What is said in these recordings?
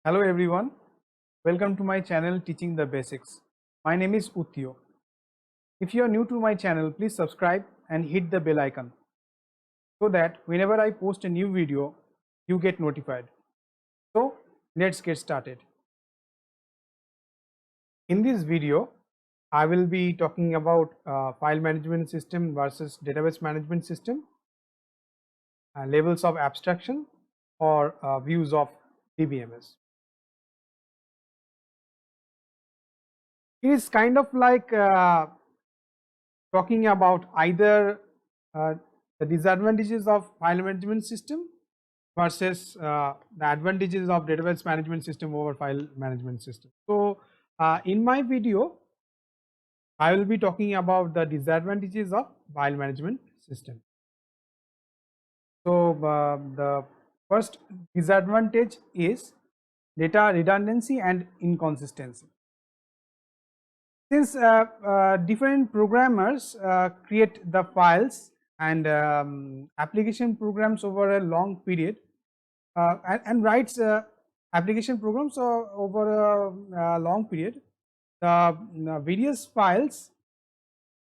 Hello everyone, welcome to my channel Teaching the Basics. My name is Uttiyo. If you are new to my channel, please subscribe and hit the bell icon so that whenever I post a new video, you get notified. So let's get started. In this video, I will be talking about file management system versus database management system, levels of abstraction or views of DBMS. It is kind of like talking about either the disadvantages of file management system versus the advantages of database management system over file management system. So in my video, I will be talking about the disadvantages of file management system. So the first disadvantage is data redundancy and inconsistency. Since different programmers create the files and application programs over a long period and writes application programs over a long period, the various files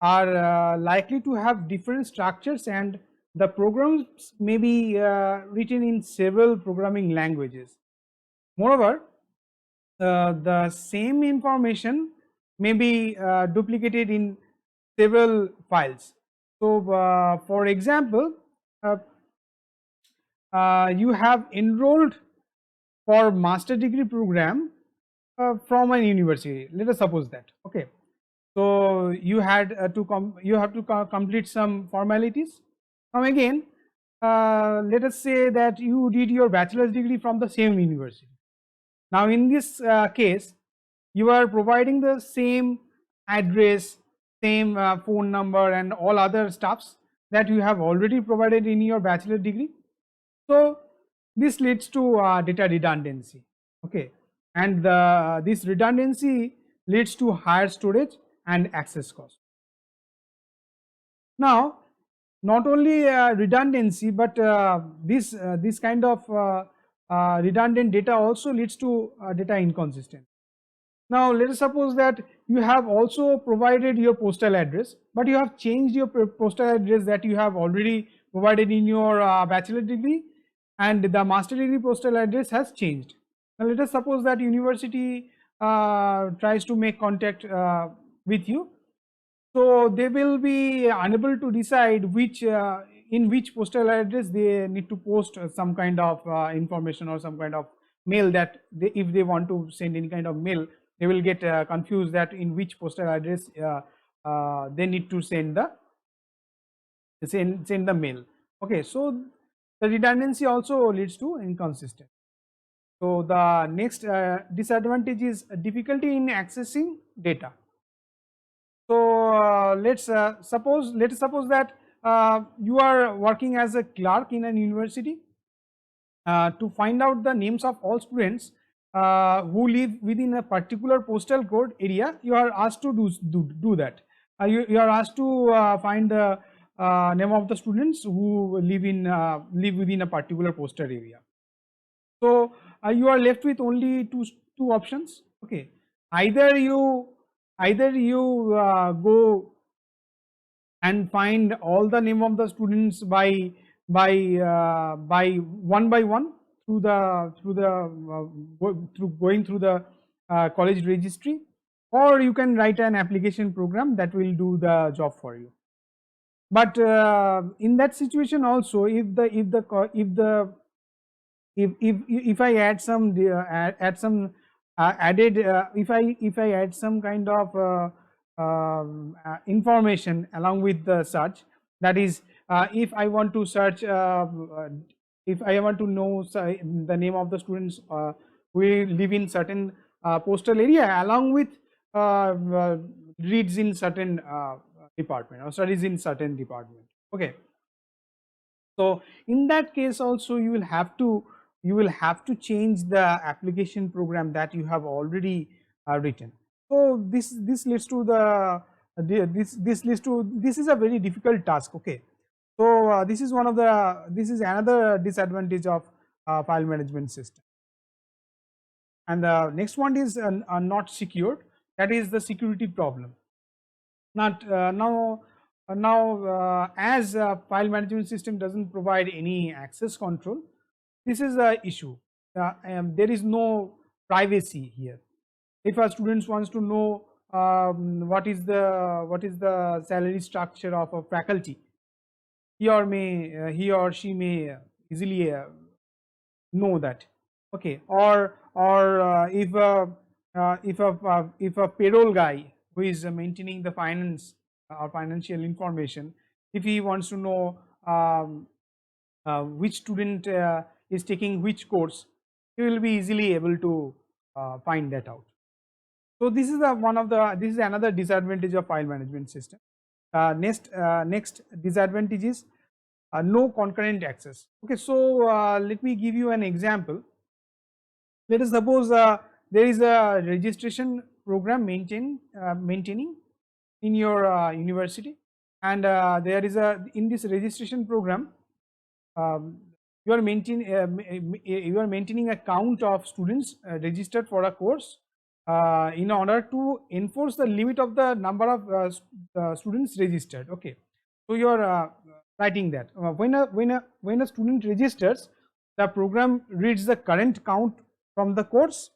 are likely to have different structures, and the programs may be written in several programming languages. Moreover, the same information may be duplicated in several files. So for example, you have enrolled for master degree program from an university. Let us suppose that. Okay, so you had you have to complete some formalities. Now again, let us say that you did your bachelor's degree from the same university. Now in this case, you are providing the same address, same phone number and all other stuffs that you have already provided in your bachelor degree. So this leads to data redundancy, okay, and this redundancy leads to higher storage and access cost. Now not only redundancy, but this kind of redundant data also leads to data inconsistency. Now let us suppose that you have also provided your postal address, but you have changed your postal address that you have already provided in your bachelor degree, and the master degree postal address has changed. Now let us suppose that university tries to make contact with you, so they will be unable to decide which in which postal address they need to post some kind of information or some kind of mail, that if they want to send any kind of mail, they will get confused that in which postal address they need to send the mail. Okay, so the redundancy also leads to inconsistent. So the next disadvantage is difficulty in accessing data. So let us suppose that you are working as a clerk in an university. To find out the names of all students who live within a particular postal code area, you are asked to do that. You are asked to find the name of the students who live within a particular postal area. So you are left with only two options. Okay, either you go and find all the name of the students by one by one through going through the college registry, or you can write an application program that will do the job for you. But in that situation also, if I add some added if I add some kind of information along with the search, that is if I want to search if I want to know the name of the students who live in certain postal area along with reads in certain department or studies in certain department. Okay, so in that case also you will have to change the application program that you have already written. So this leads to this is a very difficult task. Okay, so this is another disadvantage of file management system. and the next one is not secured, that is the security problem. Not now as file management system doesn't provide any access control, this is a issue. There is no privacy here. If a student wants to know what is the salary structure of a faculty, he or she may easily know that. Okay, or if a payroll guy who is maintaining the finance or financial information, if he wants to know which student is taking which course, he will be easily able to find that out. So this is this is another disadvantage of file management system. Next disadvantage is no concurrent access. Okay, so let me give you an example. Let us suppose there is a registration program maintaining in your university, and there is in this registration program you are maintaining a count of students registered for a course in order to enforce the limit of the number of students registered. Okay, so you are writing that when a student registers, the program reads the current count from the course,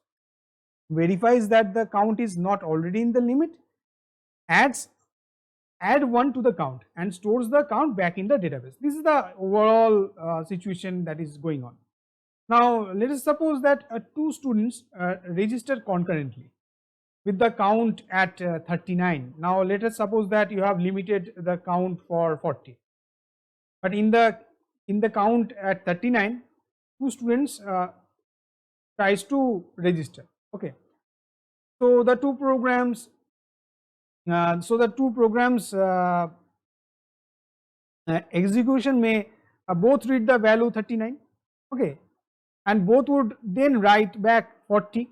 verifies that the count is not already in the limit, add 1 to the count and stores the count back in the database. This is the overall situation that is going on. Now let us suppose that 2 students register concurrently with the count at 39. Now let us suppose that you have limited the count for 40, but in the count at 39, 2 students tries to register. Okay, so the two programs execution may both read the value 39. Okay, and both would then write back 40,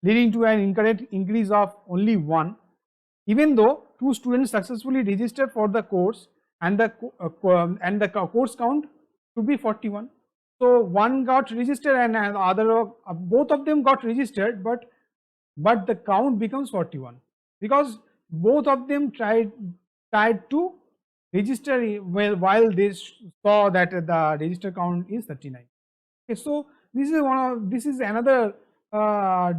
leading to an incorrect increase of only 1, even though 2 students successfully registered for the course and the course count to be 41. So one got registered and other both of them got registered, but the count becomes 41 because both of them tried to register while they saw that the register count is 39. Okay, so this is another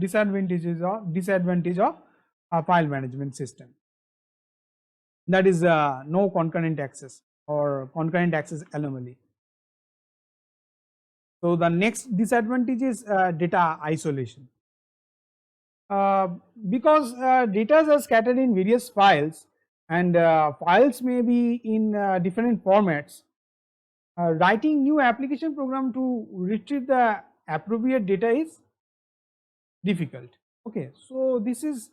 disadvantage of file management system, that is no concurrent access or concurrent access anomaly. So the next disadvantage is data isolation. Because data are scattered in various files, and files may be in different formats, writing new application program to retrieve the appropriate data is difficult. Okay, so this is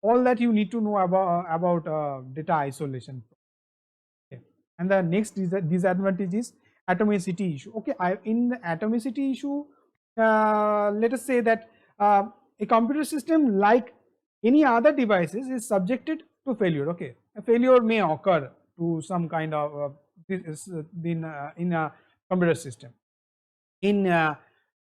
all that you need to know about data isolation. Okay. And the next disadvantage is atomicity issue. Okay, in the atomicity issue, let us say that a computer system, like any other devices, is subjected to failure. Okay, a failure may occur to some kind of in a computer system. In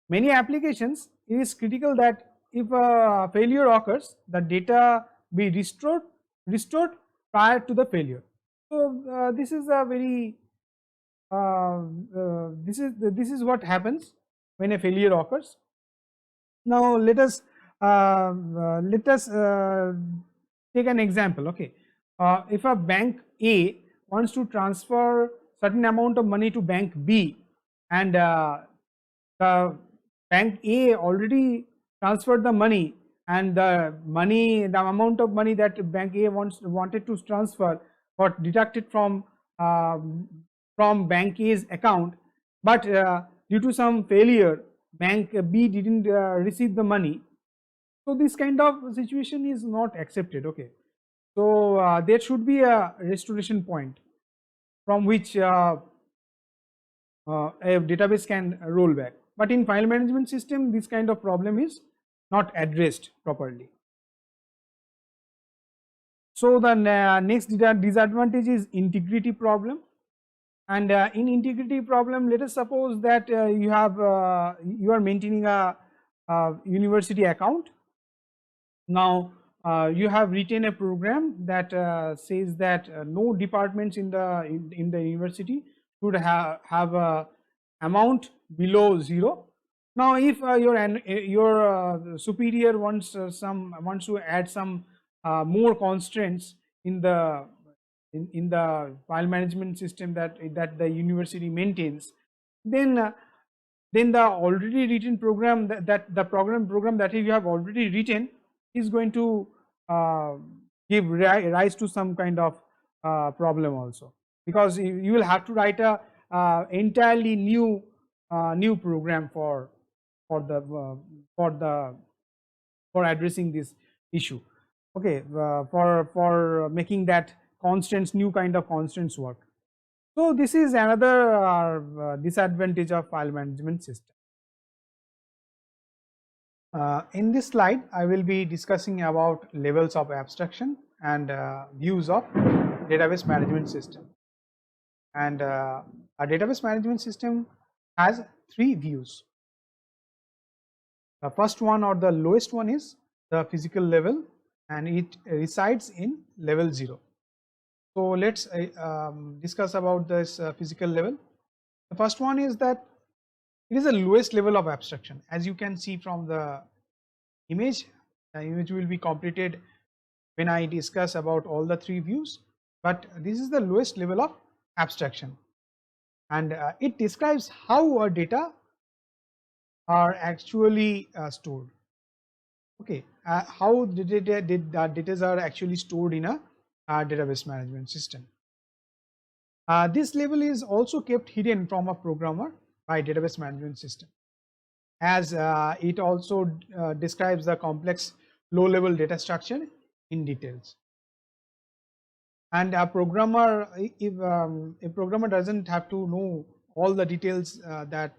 many applications, it is critical that if a failure occurs, the data be restored prior to the failure. So this is a very this is what happens when a failure occurs. Now let us take an example. Okay, if a bank A wants to transfer certain amount of money to bank B, and the bank A already transferred the money, and the amount of money that bank A wanted to transfer got deducted from bank A's account, but due to some failure bank B didn't receive the money. So this kind of situation is not accepted. Okay, so there should be a restoration point from which a database can roll back, but in file management system this kind of problem is not addressed properly. So the next disadvantage is integrity problem. And in integrity problem, let us suppose that you are maintaining a university account. Now you have written a program that says that no departments in the university should have a amount below 0. Now if your superior wants to add some more constraints in the file management system that the university maintains, then the already written program that the program that you have already written is going to uh, give rise to some kind of problem also, because you will have to write a entirely new program for the for the for addressing this issue. Okay, for making that constants, new kind of constants work. So this is another disadvantage of file management system. In this slide, I will be discussing about levels of abstraction and views of database management system. And a database management system has 3 views. The first one, or the lowest one, is the physical level, and it resides in level 0. So let's discuss about this physical level. The first one is that it is the lowest level of abstraction. As you can see from the image will be completed when I discuss about all the 3 views, but this is the lowest level of abstraction, and it describes how our data are actually stored. Okay, how the data are actually stored in a database management system. This level is also kept hidden from a programmer by database management system, as it also describes the complex low-level data structure in details. And a programmer, if a programmer doesn't have to know all the details that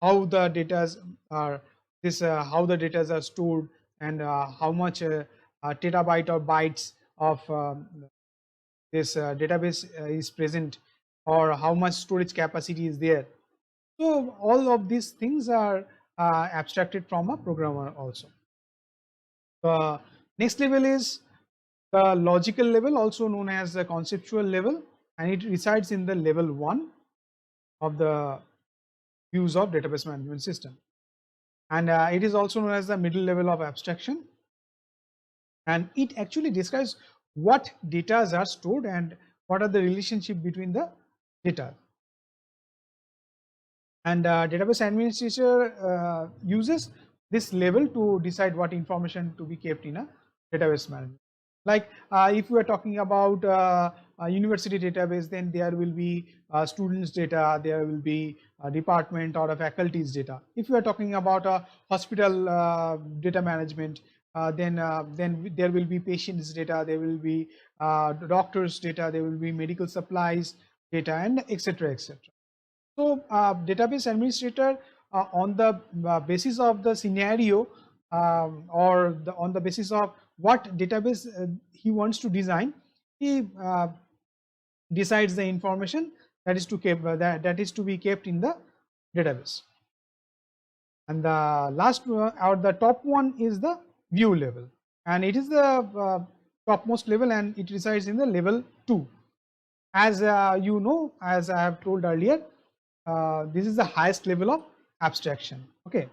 how the data are how the data are stored, and how much terabyte or bytes of this database is present, or how much storage capacity is there. So all of these things are abstracted from a programmer also. The next level is the logical level, also known as the conceptual level, and it resides in the level 1 of the views of database management system. And it is also known as the middle level of abstraction, and it actually describes what data are stored and what are the relationship between the data. And database administrator uses this level to decide what information to be kept in a database management. Like if we are talking about a university database, then there will be students data, there will be a department or a faculty's data. If we are talking about a hospital data management, then there will be patients data, there will be doctors data, there will be medical supplies data, and etc, etc. So database administrator, on the basis of the scenario, or on the basis of what database he wants to design, he decides the information that is to be kept in the database. And the last or the top one is the view level, and it is the topmost level, and it resides in the level 2. As you know, as I have told earlier, this is the highest level of abstraction. Okay,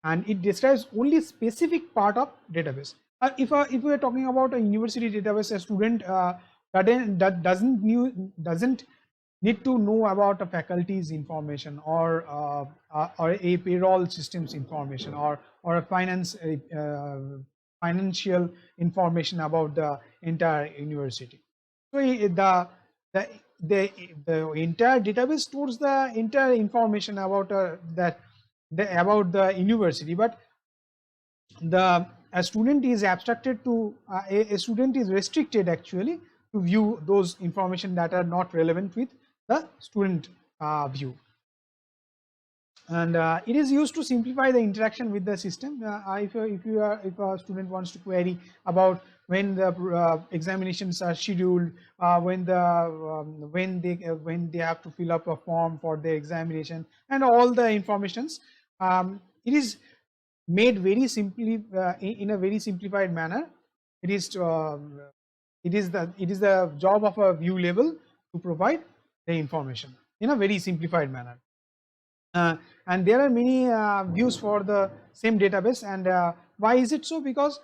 and it describes only specific part of database. If we are talking about a university database, a student that doesn't need to know about a faculty's information, or a payroll systems information, or a financial information about the entire university. So the entire database stores the entire information about about the university, but a student is abstracted to a student is restricted actually to view those information that are not relevant with the student view. And it is used to simplify the interaction with the system. If a student wants to query about when the examinations are scheduled, when they have to fill up a form for the examination, and all the informations, it is made very simply in a very simplified manner. It is the job of a view level to provide the information in a very simplified manner. And there are many views for the same database. And why is it so? Because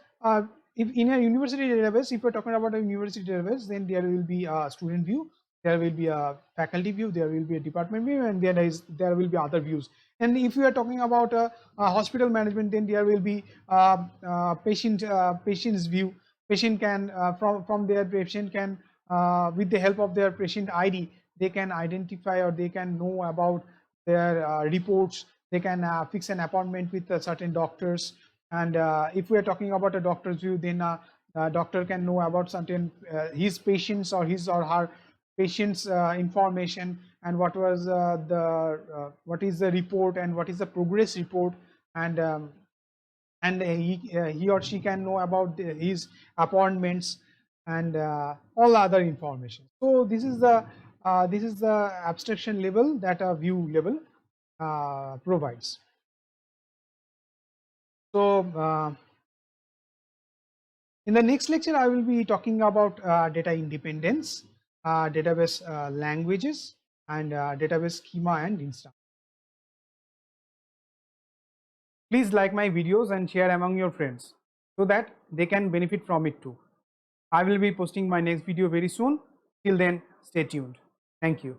if in a university database, if we're talking about a university database, then there will be a student view, there will be a faculty view, there will be a department view, and there will be other views. And if we are talking about a hospital management, then there will be patient's view. Patient can from their patient can with the help of their patient ID, they can identify or they can know about their reports. They can fix an appointment with certain doctors. And if we are talking about a doctor's view, then doctor can know about certain his patients or his or her patients information, and what was what is the report and what is the progress report. And he or she can know about his appointments and all other information. So this is the abstraction level that a view level provides. So in the next lecture, I will be talking about data independence, database languages, and database schema and instance. Please like my videos and share among your friends so that they can benefit from it too. I will be posting my next video very soon. Till then, stay tuned. Thank you.